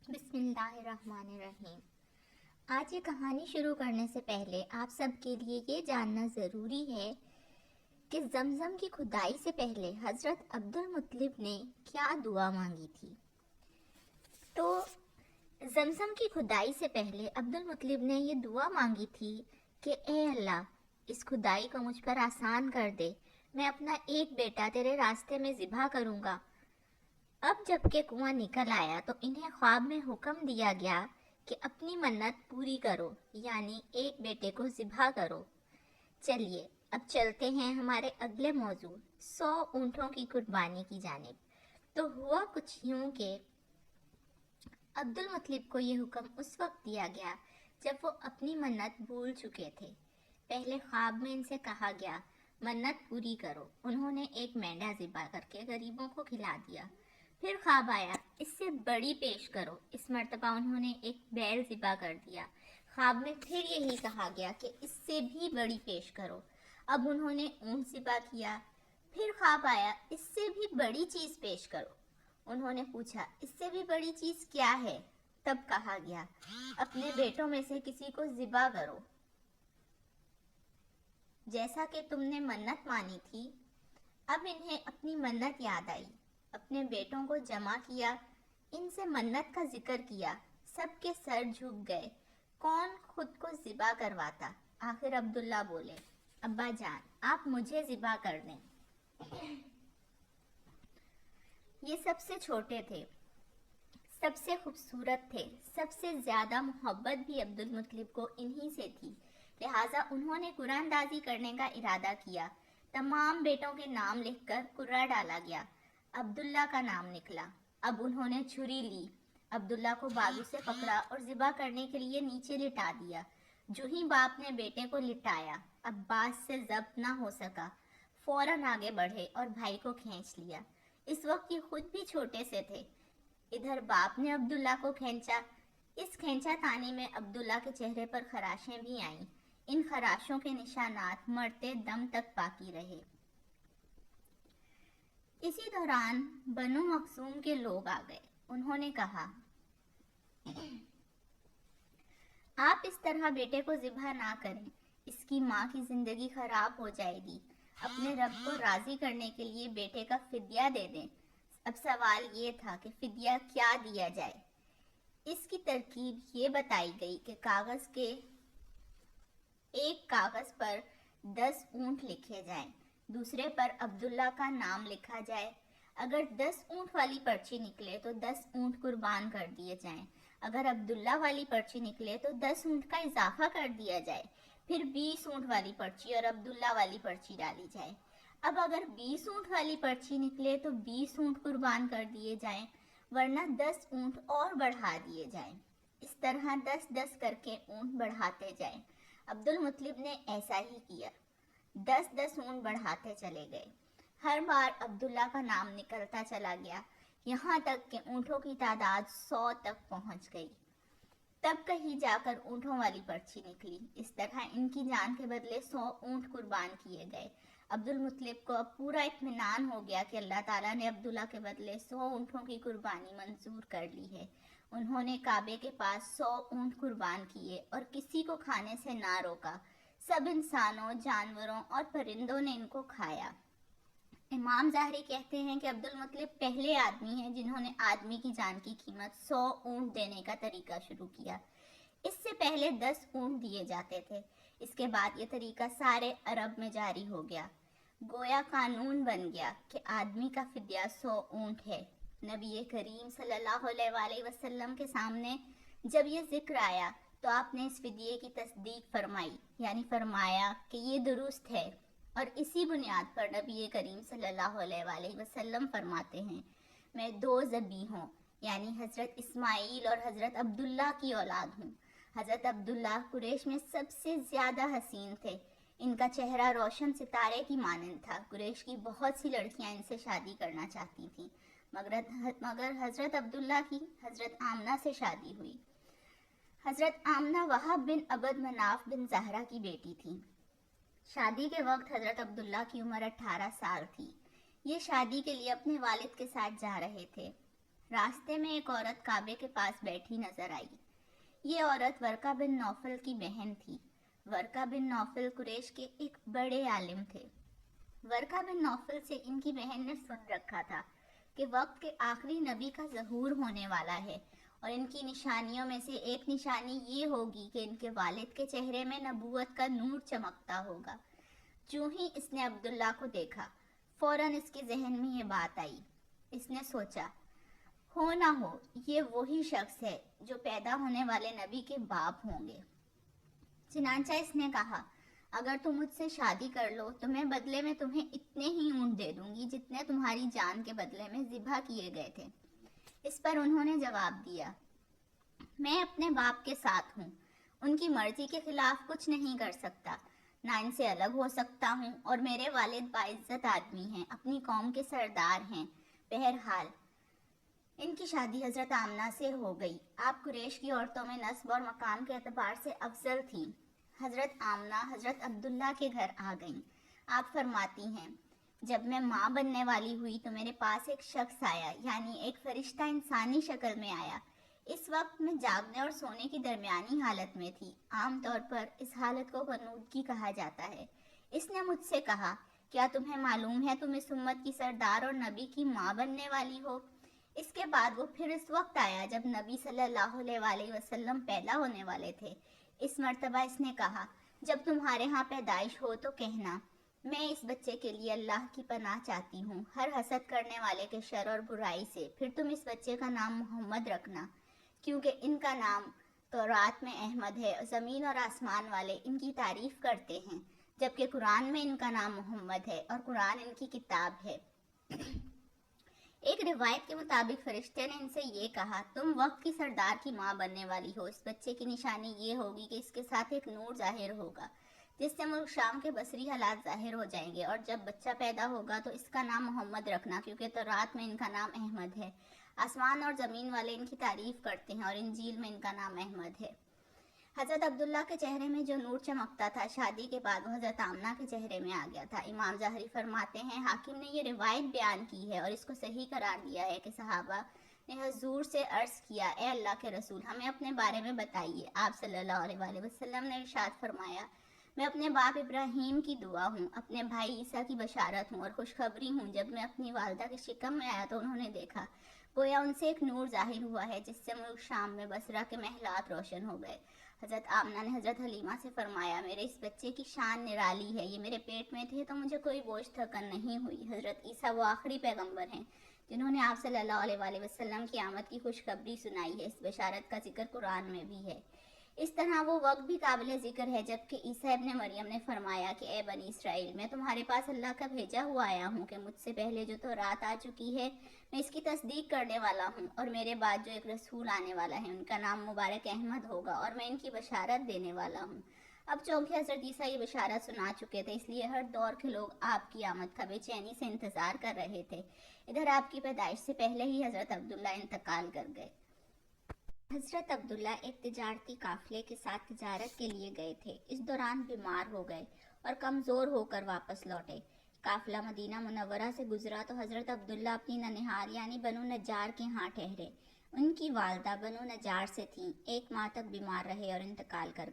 بسم اللہ الرحمن الرحیم۔ آج یہ کہانی شروع کرنے سے پہلے آپ سب کے لیے یہ جاننا ضروری ہے کہ زمزم کی کھدائی سے پہلے حضرت عبد المطلب نے کیا دعا مانگی تھی۔ تو زمزم کی کھدائی سے پہلے عبد المطلب نے یہ دعا مانگی تھی کہ اے اللہ، اس کھدائی کو مجھ پر آسان کر دے، میں اپنا ایک بیٹا تیرے راستے میں ذبح کروں گا۔ اب جب کہ کنواں نکل آیا تو انہیں خواب میں حکم دیا گیا کہ اپنی منت پوری کرو، یعنی ایک بیٹے کو ذبح کرو۔ چلیے اب چلتے ہیں ہمارے اگلے موضوع 100 اونٹوں کی قربانی کی جانب۔ تو ہوا کچھ یوں کہ عبد المطلب کو یہ حکم اس وقت دیا گیا جب وہ اپنی منت بھول چکے تھے۔ پہلے خواب میں ان سے کہا گیا منت پوری کرو، انہوں نے ایک مینڈا ذبح کر کے غریبوں کو کھلا دیا۔ پھر خواب آیا اس سے بڑی پیش کرو، اس مرتبہ انہوں نے ایک بیل ذبح کر دیا۔ خواب میں پھر یہی کہا گیا کہ اس سے بھی بڑی پیش کرو، اب انہوں نے اونٹ ذبح کیا۔ پھر خواب آیا اس سے بھی بڑی چیز پیش کرو، انہوں نے پوچھا اس سے بھی بڑی چیز کیا ہے؟ تب کہا گیا اپنے بیٹوں میں سے کسی کو ذبح کرو جیسا کہ تم نے منت مانی تھی۔ اب انہیں اپنی منت یاد آئی، اپنے بیٹوں کو جمع کیا، ان سے منت کا ذکر کیا، سب کے سر جھک گئے، کون خود کو ذبح کرواتا؟ آخر عبداللہ بولے ابا جان آپ مجھے ذبح کر دیں۔ یہ سب سے چھوٹے تھے، سب سے خوبصورت تھے، سب سے زیادہ محبت بھی عبد المطلب کو انہی سے تھی، لہٰذا انہوں نے قرعہ اندازی کرنے کا ارادہ کیا۔ تمام بیٹوں کے نام لکھ کر قرعہ ڈالا گیا، عبداللہ کا نام نکلا۔ اب انہوں نے چھری لی، عبداللہ کو بازو سے پکڑا اور ذبح کرنے کے لیے نیچے لٹا دیا۔ جو ہی باپ نے بیٹے کو لٹایا، عباس سے ضبط نہ ہو سکا، فوراً آگے بڑھے اور بھائی کو کھینچ لیا۔ اس وقت یہ خود بھی چھوٹے سے تھے۔ ادھر باپ نے عبداللہ کو کھینچا، اس کھینچا تانی میں عبداللہ کے چہرے پر خراشیں بھی آئیں، ان خراشوں کے نشانات مرتے دم تک باقی رہے۔ اسی دوران بنو مخزوم کے لوگ آ گئے، انہوں نے کہا آپ اس طرح بیٹے کو ذبح نہ کریں، اس کی ماں کی زندگی خراب ہو جائے گی، اپنے رب کو راضی کرنے کے لیے بیٹے کا فدیہ دے دیں۔ اب سوال یہ تھا کہ فدیہ کیا دیا جائے۔ اس کی ترکیب یہ بتائی گئی کہ ایک کاغذ پر 10 اونٹ لکھے جائیں، دوسرے پر عبداللہ کا نام لکھا جائے۔ اگر 10 اونٹ والی پرچی نکلے تو 10 اونٹ قربان کر دیے جائیں، اگر عبداللہ والی پرچی نکلے تو 10 اونٹ کا اضافہ کر دیا جائے، پھر 20 اونٹ والی پرچی اور عبداللہ والی پرچی ڈالی جائے۔ اب اگر 20 اونٹ والی پرچی نکلے تو 20 اونٹ قربان کر دیے جائیں، ورنہ 10 اونٹ اور بڑھا دیے جائیں۔ اس طرح 10-10 کر کے اونٹ بڑھاتے جائیں۔ عبد المطلب نے ایسا ہی کیا، 10-10 اونٹ بڑھاتے چلے گئے۔ ہر بار عبداللہ کا نام نکلتا چلا گیا، یہاں تک کہ اونٹوں کی تعداد 100 تک پہنچ گئی۔ تب کہیں جا کر اونٹوں والی پرچی نکلی، اس طرح ان کی جان کے بدلے 100 اونٹ قربان کیے گئے۔ عبد المطلب کو اب پورا اطمینان ہو گیا کہ اللہ تعالیٰ نے عبداللہ کے بدلے 100 اونٹوں کی قربانی منظور کر لی ہے۔ انہوں نے کعبے کے پاس 100 اونٹ قربان کیے اور کسی کو کھانے سے نہ روکا، سب انسانوں، جانوروں اور پرندوں نے ان کو کھایا۔ امام ظاہری کہتے ہیں کہ عبد المطلب پہلے آدمی ہیں جنہوں نے آدمی کی جان کی قیمت 100 اونٹ دینے کا طریقہ شروع کیا۔ اس سے پہلے 10 اونٹ دیے جاتے تھے، اس کے بعد یہ طریقہ سارے عرب میں جاری ہو گیا، گویا قانون بن گیا کہ آدمی کا فدیہ 100 اونٹ ہے۔ نبی کریم صلی اللہ علیہ وآلہ وسلم کے سامنے جب یہ ذکر آیا تو آپ نے اس فدیے کی تصدیق فرمائی، یعنی فرمایا کہ یہ درست ہے، اور اسی بنیاد پر نبی کریم صلی اللہ علیہ وآلہ وسلم فرماتے ہیں میں 2 ذبیحوں یعنی حضرت اسماعیل اور حضرت عبداللہ کی اولاد ہوں۔ حضرت عبداللہ قریش میں سب سے زیادہ حسین تھے، ان کا چہرہ روشن ستارے کی مانند تھا۔ قریش کی بہت سی لڑکیاں ان سے شادی کرنا چاہتی تھیں، مگر حضرت عبداللہ کی حضرت آمنہ سے شادی ہوئی۔ حضرت آمنہ وہب بن عبد مناف بن زہرہ کی بیٹی تھی۔ شادی کے وقت حضرت عبداللہ کی عمر 18 سال تھی۔ یہ شادی کے لیے اپنے والد کے ساتھ جا رہے تھے۔ रास्ते में एक औरत काबे के पास बैठी नजर आई। ये औरत वर्का बिन नौफल की बहन थी। वर्का बिन नौफल कुरैश के एक बड़े आलिम थे। वर्का बिन नौफल से इनकी बहन ने सुन रखा था कि वक्त के आखिरी नबी का ज़हूर होने वाला है और इनकी निशानियों में से एक निशानी ये होगी कि इनके वालिद के चेहरे में नबूवत का नूर चमकता होगा। जो ही इसने अब्दुल्ला को देखा, फौरन इसके जहन में ये बात आई। इसने सोचा, हो ना हो ये वही शख्स है जो पैदा होने वाले नबी के बाप होंगे। चुनांचा इसने कहा, अगर तुम मुझसे शादी कर लो तो मैं बदले में तुम्हें इतने ही ऊंट दे दूंगी जितने तुम्हारी जान के बदले में ज़िबा किए गए थे। इस पर उन्होंने जवाब दिया, मैं अपने बाप के साथ हूँ, उनकी मर्जी के खिलाफ कुछ नहीं कर सकता, ना इनसे अलग हो सकता हूँ, और मेरे वालिद बाइज्जत आदमी हैं, अपनी कौम के सरदार हैं। बहरहाल इनकी शादी हजरत आमना से हो गई। आप कुरैश की औरतों में नस्ब और मकाम के एतबार से अफजल थीं। हजरत आमना हजरत अब्दुल्ला के घर आ गईं। आप फरमाती हैं, जब मैं माँ बनने वाली हुई तो मेरे पास एक शख्स आया, यानी एक फरिश्ता इंसानी शक्ल में आया। इस वक्त मैं जागने और सोने की दरमियानी हालत में थी। आम तौर पर इस हालत को क़नूदगी कहा जाता है। इसने मुझसे कहा, क्या तुम्हें मालूम है तुम इस उम्मत की सरदार और नबी की माँ बनने वाली हो? इसके बाद वो फिर इस वक्त आया जब नबी सल्लल्लाहु अलैहि वसल्लम पैदा होने वाले थे। इस मर्तबा इसने कहा, जब तुम्हारे यहाँ पैदाइश हो तो कहना, मैं इस बच्चे के लिए अल्लाह की पनाह चाहती हूँ हर हसद करने वाले के शर और बुराई से। फिर तुम इस बच्चे का नाम मोहम्मद रखना, क्योंकि इनका नाम तौरात में अहमद है। ज़मीन और आसमान वाले इनकी तारीफ करते हैं, जबकि कुरान में इनका नाम मोहम्मद है और कुरान इनकी किताब है। एक रिवायत के मुताबिक फरिश्ते ने इनसे ये कहा, तुम वक्त की सरदार की माँ बनने वाली हो। इस बच्चे की निशानी ये होगी कि इसके साथ एक नूर जाहिर होगा, जिससे मुल्क शाम के बसरी हालात जाहिर हो जाएंगे, और जब बच्चा पैदा होगा तो इसका नाम मोहम्मद रखना, क्योंकि तौरात में इनका नाम अहमद है। आसमान और ज़मीन वाले इनकी तारीफ करते हैं और इंजील में इनका नाम अहमद है। हज़रत अब्दुल्ला के चेहरे में जो नूर चमकता था, शादी के बाद वो हज़रत आमना के चेहरे में आ गया था। इमाम ज़हरी फरमाते हैं, हाकिम ने ये रिवायत बयान की है और इसको सही करार दिया है कि सहाबा ने हजूर से अर्ज़ किया, ए अल्लाह के रसूल, हमें अपने बारे में बताइए। आप सल्लल्लाहु अलैहि वसल्लम ने इरशाद फरमाया, मैं अपने बाप इब्राहीम की दुआ हूँ, अपने भाई ईसा की बशारत हूँ और खुशखबरी हूँ। जब मैं अपनी वालदा के शिकम में आया तो उन्होंने देखा, गोया उनसे एक नूर जाहिर हुआ है, जिससे मुल्क शाम में बसरा के महलात रोशन हो गए। हज़रत आमना ने हज़रत हलीमा से फरमाया, मेरे इस बच्चे की शान निराली है, ये मेरे पेट में थे तो मुझे कोई बोझ थकन नहीं हुई। हज़रत ईसा वो आखिरी पैगंबर हैं जिन्होंने आप सल्लल्लाहु अलैहि वसल्लम की आमद की खुशखबरी सुनाई है। इस बशारत का जिक्र कुरान में भी है। इस तरह वो वक्त भी काबिल ज़िक्र है जबकि ईसा इब्ने मरियम ने फरमाया कि ए बनी इसराइल, मैं तुम्हारे पास अल्लाह का भेजा हुआ आया हूँ कि मुझसे पहले जो तो रात आ चुकी है मैं इसकी तस्दीक करने वाला हूँ, और मेरे बाद जो एक रसूल आने वाला है उनका नाम मुबारक अहमद होगा और मैं इनकी बशारत देने वाला हूँ। अब चूँकि हज़रत ईसा ये बशारत सुना चुके थे, इसलिए हर दौर के लोग आपकी आमद का बेचैनी से इंतज़ार कर रहे थे। इधर आपकी पैदाइश से पहले ही हज़रत अब्दुल्ला इंतकाल कर गए। हज़रत अब्दुल्ला एक तिजारती काफिले के साथ तिजारत के लिए गए थे। इस दौरान बीमार हो गए और कमज़ोर होकर वापस लौटे। काफिला मदीना मुनव्वरा से गुजरा तो हज़रत अब्दुल्ला अपनी ननिहाल यानी बनु नज्जार के यहाँ ठहरे। उनकी वालदा बनु नज्जार से थीं। एक माह तक बीमार रहे और इंतकाल कर